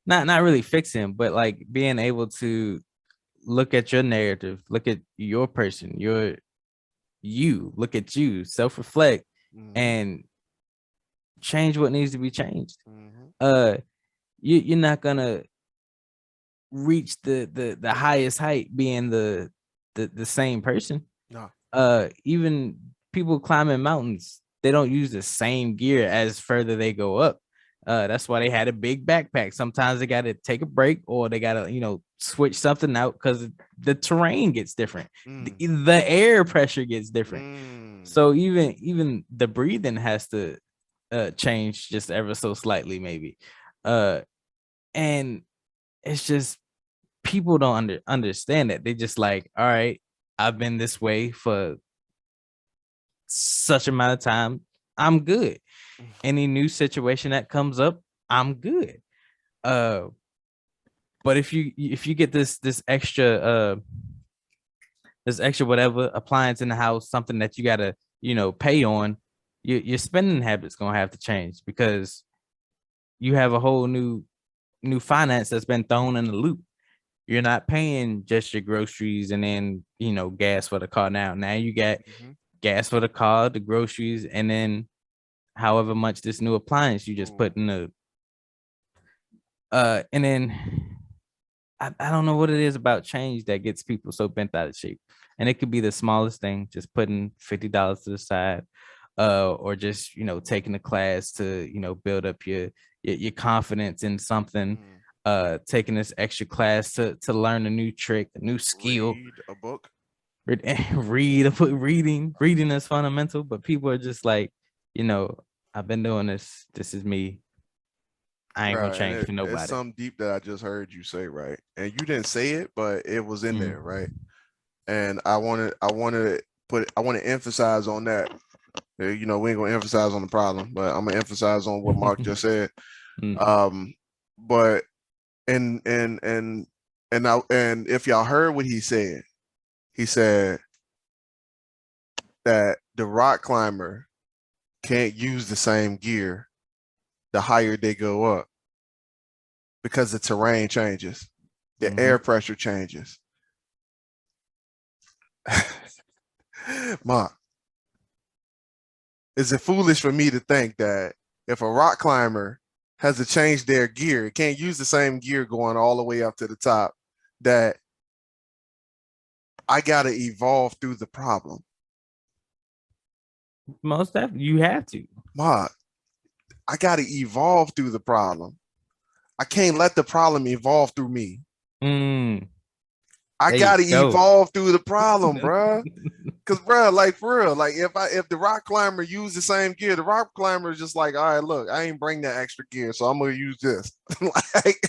not really fixing, but like being able to look at your narrative, look at your person, look at you, self-reflect, and change what needs to be changed. You're not gonna reach the highest height being the same person. No. Even people climbing mountains, they don't use the same gear as further they go up. That's why they had a big backpack. Sometimes they got to take a break, or they got to switch something out because the terrain gets different. The air pressure gets different. So even the breathing has to change just ever so slightly, maybe. And it's just people don't understand that. They just like, all right, I've been this way for such amount of time, I'm good. Any new situation that comes up, I'm good. But if you get this extra whatever appliance in the house, something that you gotta pay on, your spending habits gonna have to change, because you have a whole new finance that's been thrown in the loop. You're not paying just your groceries and then gas for the car. Now you got gas for the car, the groceries, and then however much this new appliance you just put in the and then I don't know what it is about change that gets people so bent out of shape. And it could be the smallest thing, just putting $50 to the side, or just taking a class to build up your confidence in something, taking this extra class to learn a new trick, a new skill. Read a book. Read a book. Reading is fundamental, but people are just like, I've been doing this. This is me. I ain't gonna change for nobody. It's something deep that I just heard you say, right? And you didn't say it, but it was in there, right? And I want to emphasize on that. We ain't gonna emphasize on the problem, but I'm gonna emphasize on what Mark just said. But and if y'all heard what he said that the rock climber can't use the same gear the higher they go up, because the terrain changes, the air pressure changes. Mark, is it foolish for me to think that if a rock climber has to change their gear, it can't use the same gear going all the way up to the top, that I got to evolve through the problem? Most definitely, you have to. Mark, I got to evolve through the problem. I can't let the problem evolve through me. I got to evolve through the problem, bro. Because, bro, like, for real, like, if the rock climber used the same gear, the rock climber is just like, all right, look, I ain't bring that extra gear, so I'm going to use this. Like,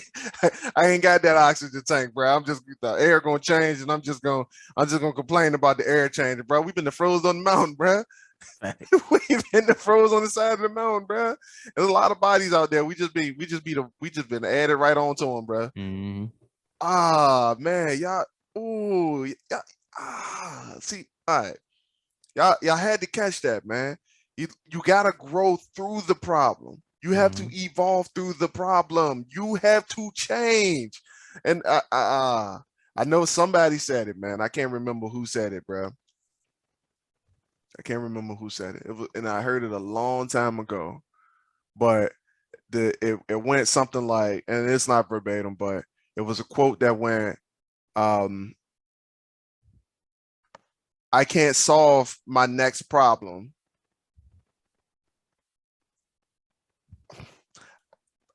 I ain't got that oxygen tank, bro. I'm just, the air going to change, and I'm just going to complain about the air changing, bro. We've been froze on the mountain, bro. We've been froze on the side of the mountain, bro. There's a lot of bodies out there. We just been added right on to them, bro. Man, y'all. Ooh, yeah. See, all right. Y'all had to catch that, man. You gotta grow through the problem. You have to evolve through the problem. You have to change. And I know somebody said it, man. I can't remember who said it, bro. I can't remember who said it. And I heard it a long time ago. But it went something like, and it's not verbatim, but it was a quote that went, I can't solve my next problem.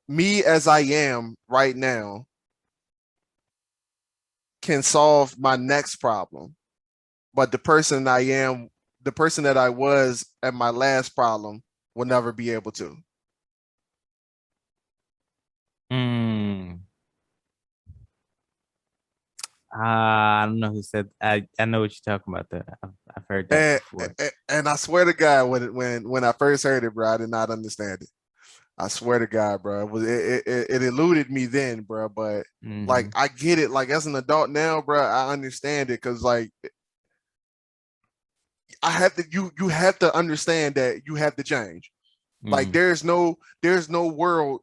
Me as I am right now can solve my next problem. But the person that I was at my last problem will never be able to. I don't know who said. I know what you're talking about. That I've heard that before. And I swear to God, when I first heard it, bro, I did not understand it. I swear to God, bro, it eluded me then, bro. But like, I get it. Like, as an adult now, bro, I understand it, because like, I have to. You have to understand that you have to change. Like, there's no world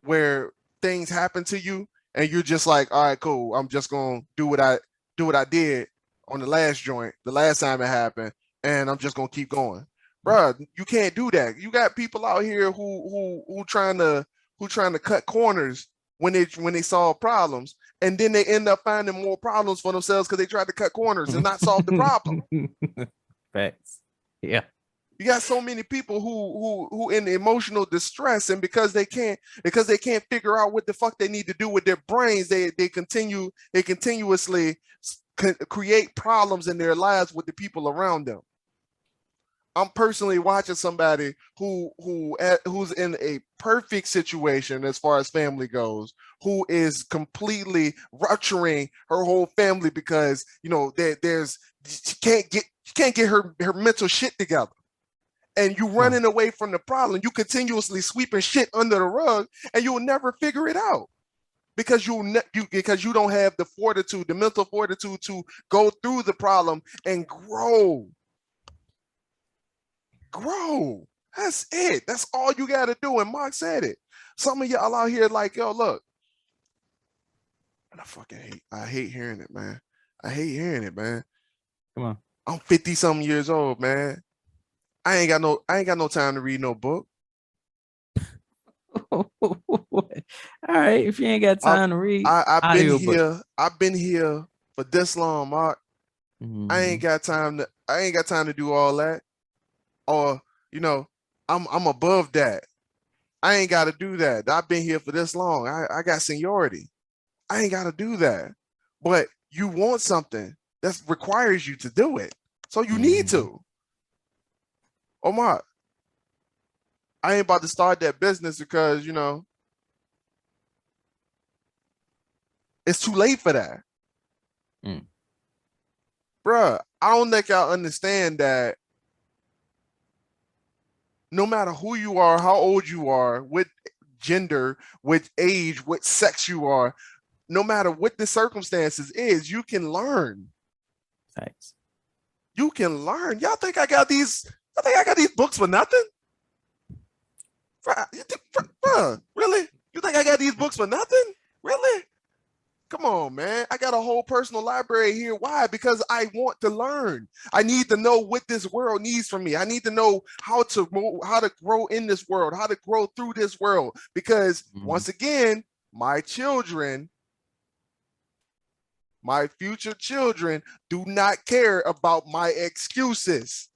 where things happen to you and you're just like, all right, cool. I'm just gonna do what I did on the last joint, the last time it happened, and I'm just gonna keep going. Bruh, you can't do that. You got people out here who trying to cut corners when they solve problems, and then they end up finding more problems for themselves because they tried to cut corners and not solve the problem. Facts. Yeah. You got so many people who in emotional distress, and because they can't figure out what the fuck they need to do with their brains, they continuously create problems in their lives with the people around them. I'm personally watching somebody who's in a perfect situation as far as family goes, who is completely rupturing her whole family because she can't get her mental shit together. And you running away from the problem, you continuously sweeping shit under the rug, and you'll never figure it out because because you don't have the fortitude, the mental fortitude to go through the problem and grow. That's it. That's all you got to do. And Mark said it. Some of y'all out here like, yo, look, and I hate hearing it, man. I hate hearing it, man. Come on. I'm 50 something years old, man. I ain't got no time to read no book. All right, if you ain't got time to read, I've been here for this long, Mark. I ain't got time to do all that. Or, I'm above that. I ain't got to do that. I've been here for this long. I got seniority. I ain't got to do that. But you want something that requires you to do it. So you need to. Omar, I ain't about to start that business because, it's too late for that. Bruh, I don't think y'all understand that no matter who you are, how old you are, what gender, what age, what sex you are, no matter what the circumstances is, you can learn. Thanks. You can learn. Y'all think I got these books for nothing? Bruh, really? You think I got these books for nothing? Really? Come on, man. I got a whole personal library here. Why? Because I want to learn. I need to know what this world needs from me. I need to know how to grow in this world, how to grow through this world. Because once again, my children, my future children, do not care about my excuses.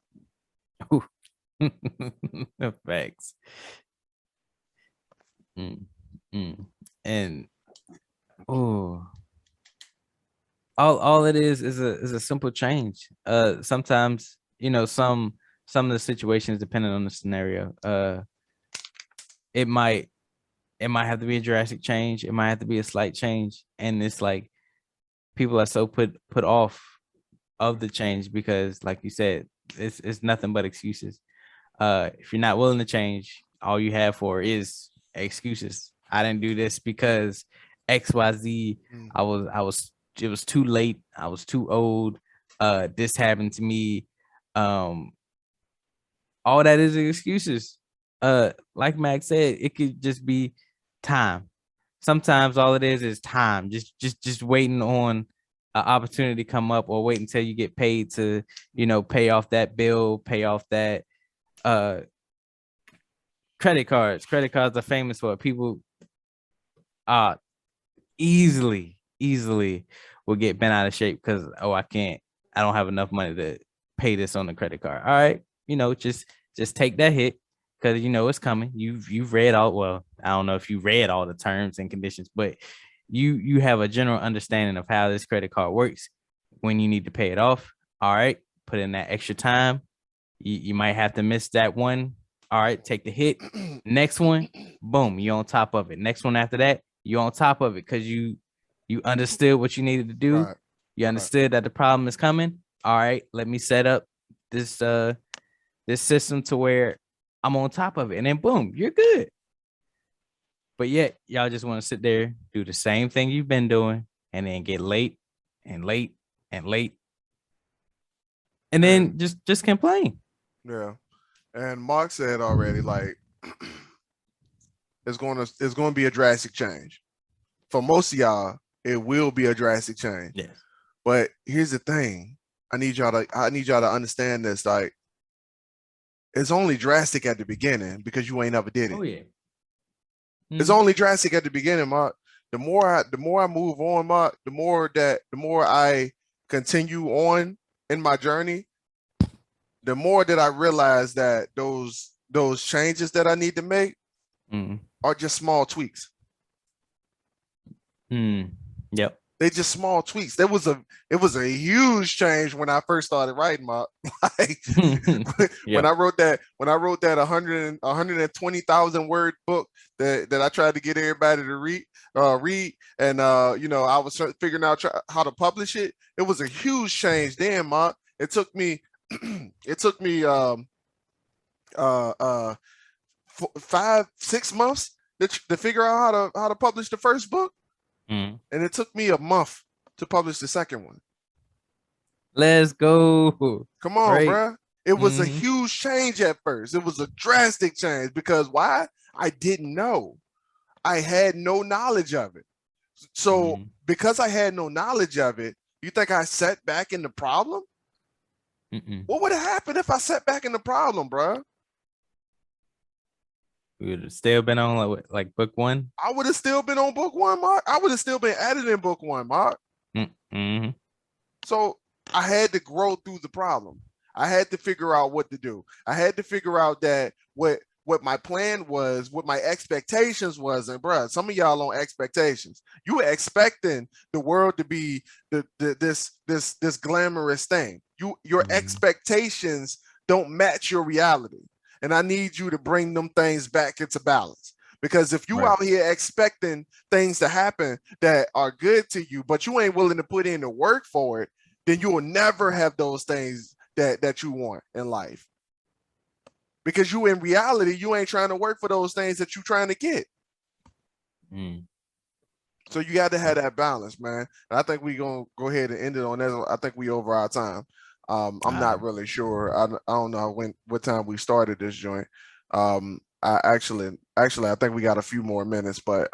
Thanks. And all it is a simple change. Sometimes, some of the situations, depending on the scenario, it might have to be a drastic change. It might have to be a slight change. And it's like people are so put off of the change because, like you said, it's nothing but excuses. If you're not willing to change, all you have for is excuses. I didn't do this because XYZ. It was too late. I was too old. This happened to me. Um, all that is excuses. Like Max said, it could just be time. Sometimes all it is time. Just waiting on an opportunity to come up, or wait until you get paid to, pay off that bill, pay off that uh credit cards. Credit cards are famous for it. People easily will get bent out of shape because, I don't have enough money to pay this on the credit card. All right, just take that hit because it's coming. You've read all, well, I don't know if you read all the terms and conditions, but you have a general understanding of how this credit card works when you need to pay it off. All right, put in that extra time. You might have to miss that one. All right, take the hit. Next one, boom, you're on top of it. Next one after that, you're on top of it because you understood what you needed to do. Right. You understood that the problem is coming. All right, let me set up this this system to where I'm on top of it, and then boom, you're good. But yet, y'all just want to sit there, do the same thing you've been doing, and then get late and late and late, and then just complain. Yeah. And Mark said already, like, it's going to be a drastic change. For most of y'all, it will be a drastic change. Yes. But here's the thing. I need y'all to understand this. Like, it's only drastic at the beginning because you ain't never did it. Oh yeah. It's only drastic at the beginning, Mark. The more I move on, Mark, the more I continue on in my journey, the more that I realize that those changes that I need to make are just small tweaks. Yep. They just small tweaks. It was a huge change when I first started writing, Mark. Like, when I wrote that 120,000 word book that I tried to get everybody to read, and I was figuring out how to publish it. It was a huge change then, Mark. It took me 5-6 months to figure out how to publish the first book. And it took me a month to publish the second one. Let's go. Come on, bro. It was a huge change at first. It was a drastic change because why? I didn't know. I had no knowledge of it. So because I had no knowledge of it, you think I sat back in the problem? What would have happened if I sat back in the problem, bro? We would have still been on like book one. I would have still been on book one, Mark. I would have still been added in book one, Mark. So I had to grow through the problem. I had to figure out what to do. I had to figure out that what my plan was, what my expectations was. And bro, some of y'all on expectations. You were expecting the world to be this glamorous thing. Your expectations don't match your reality. And I need you to bring them things back into balance. Because if you out here expecting things to happen that are good to you, but you ain't willing to put in the work for it, then you will never have those things that you want in life. Because you in reality, you ain't trying to work for those things that you're trying to get. So you got to have that balance, man. And I think we're going to go ahead and end it on that. I think we over our time. I'm not really sure. I don't know what time we started this joint. I actually I think we got a few more minutes, but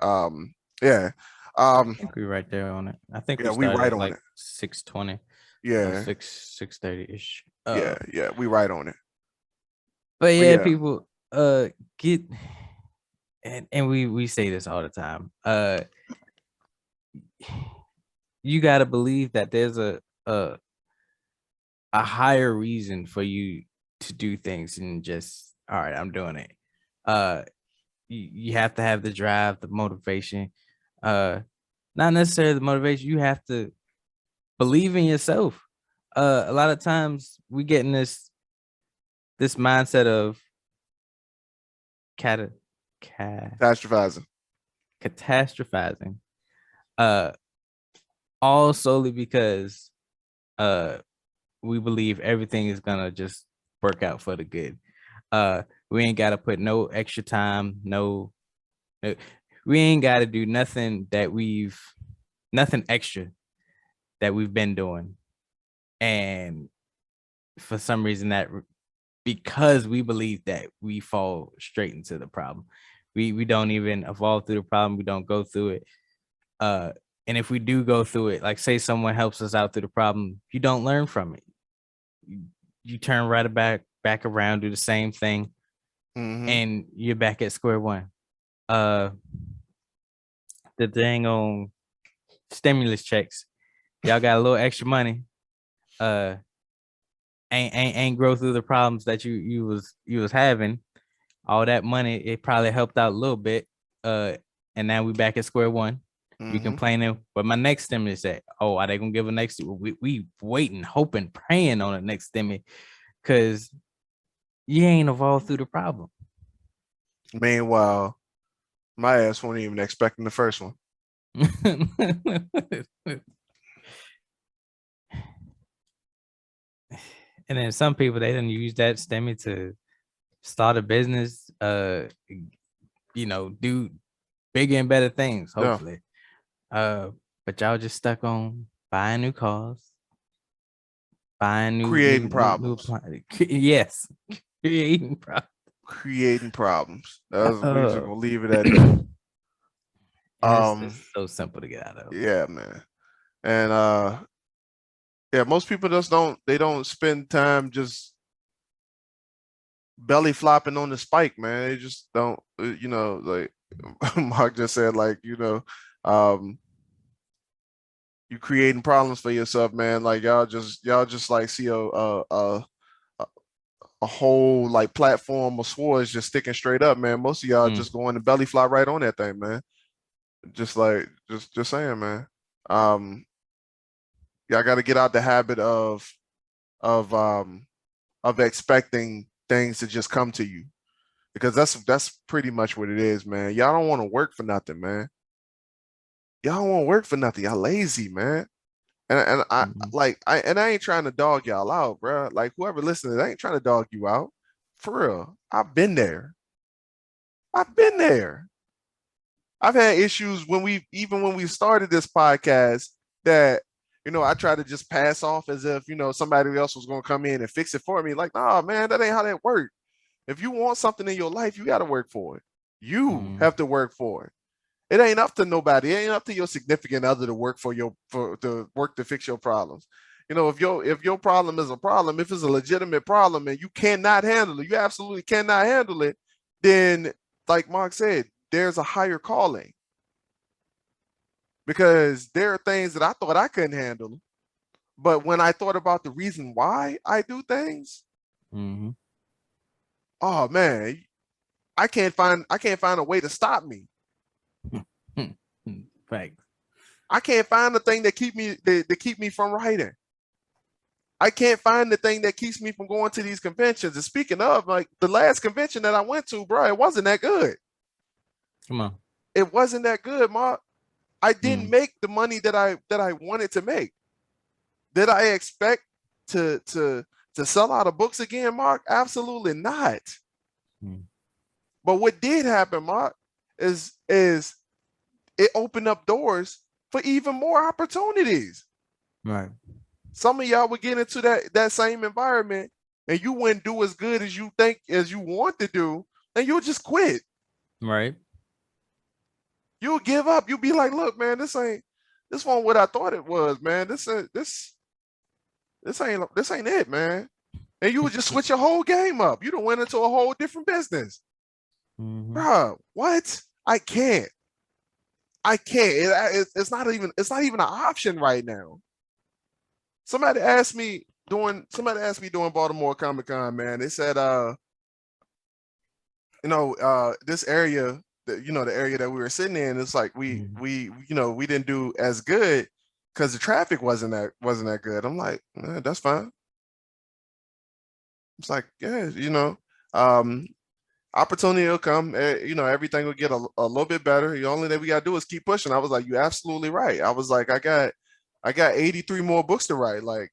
yeah. I think we're right there on it. I think we started right at on like it. 6:20. Yeah. 6:30 ish. Yeah, we right on it. But yeah, people get, and we say this all the time. You got to believe that there's a higher reason for you to do things than just, all right, I'm doing it. You have to have the drive, the motivation. Not necessarily the motivation. You have to believe in yourself. A lot of times we get in this mindset of catastrophizing. All solely because we believe everything is gonna just work out for the good. We ain't gotta put no extra time, we ain't gotta do nothing nothing extra that we've been doing. And for some reason that because we believe that we fall straight into the problem. We don't even evolve through the problem. We don't go through it. And if we do go through it, like say someone helps us out through the problem, you don't learn from it. You turn right back around, do the same thing, and you're back at square one. The dang on stimulus checks, y'all got a little extra money. Ain't grow through the problems that you was having. All that money, it probably helped out a little bit. And now we back at square one. We complaining, but my next stimulus at, oh, are they gonna give a next? We waiting, hoping, praying on the next stimulus, because you ain't evolved through the problem. Meanwhile, my ass wasn't even expecting the first one. And then some people, they didn't use that stimmy to start a business, do bigger and better things, hopefully. Yeah. But y'all just stuck on buying new cars, buying creating problems. Yes, creating problems. Creating problems. We're just gonna leave it at that. It's so simple to get out of. Yeah, man. And yeah, most people just don't spend time just belly flopping on the spike, man. They just don't, like Mark just said, like, you creating problems for yourself, man. Like y'all just like see a whole like platform of swords just sticking straight up, man. Most of y'all just going to belly flop right on that thing, man. Just saying, man. Y'all got to get out the habit of expecting things to just come to you, because that's pretty much what it is, man. Y'all don't want to work for nothing, man. Y'all don't want to work for nothing. Y'all lazy, man. And I ain't trying to dog y'all out, bro. Like whoever listening, I ain't trying to dog you out. For real, I've been there. I've had issues when we started this podcast that, I try to just pass off as if, somebody else was going to come in and fix it for me. Like, nah, man, that ain't how that works. If you want something in your life, you got to work for it. You have to work for it. It ain't up to nobody. It ain't up to your significant other to work to fix your problems. If your problem is a problem, if it's a legitimate problem and you cannot handle it, you absolutely cannot handle it, then like Mark said, there's a higher calling. Because there are things that I thought I couldn't handle, but when I thought about the reason why I do things, oh man, I can't find a way to stop me. Thanks. I can't find the thing that keep me from writing. I can't find the thing that keeps me from going to these conventions. And speaking of, like the last convention that I went to, bro, it wasn't that good. Come on. It wasn't that good, Mark. I didn't make the money that I wanted to make. Did I expect to sell out of books again, Mark? Absolutely not. But what did happen, Mark, is it opened up doors for even more opportunities. Right. Some of y'all would get into that same environment and you wouldn't do as good as you want to do, and you'll just quit. Right. You'll give up. You'll be like, look, man, this ain't what I thought it was, man. This ain't it, man. And you would just switch your whole game up. You done went into a whole different business. Bro, what? I can't. It's not even an option right now. Somebody asked me during Baltimore Comic Con, man. They said, this area, the area that we were sitting in, it's like we didn't do as good because the traffic wasn't that good. I'm like, that's fine. It's like, yeah, opportunity will come. Everything will get a little bit better. The only thing we gotta do is keep pushing. I was like, you're absolutely right. I was like, I got 83 more books to write. Like,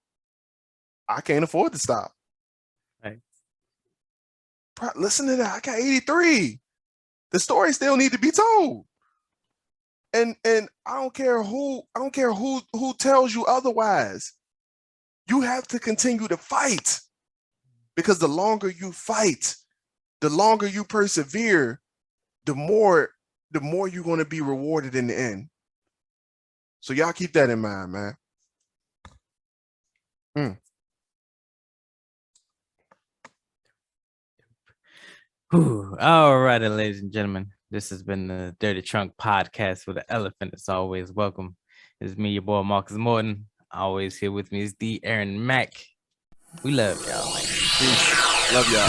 I can't afford to stop. Right. Listen to that. I got 83. The story still need to be told. And I don't care who tells you otherwise. You have to continue to fight. Because the longer you fight, the longer you persevere, the more you're going to be rewarded in the end. So y'all keep that in mind, man. All righty, ladies and gentlemen. This has been the Dirty Trunk Podcast with the elephant. It's always welcome. It's me, your boy Marcus Morton. Always here with me is D. Aaron Mack. We love y'all, man. Peace. Love y'all.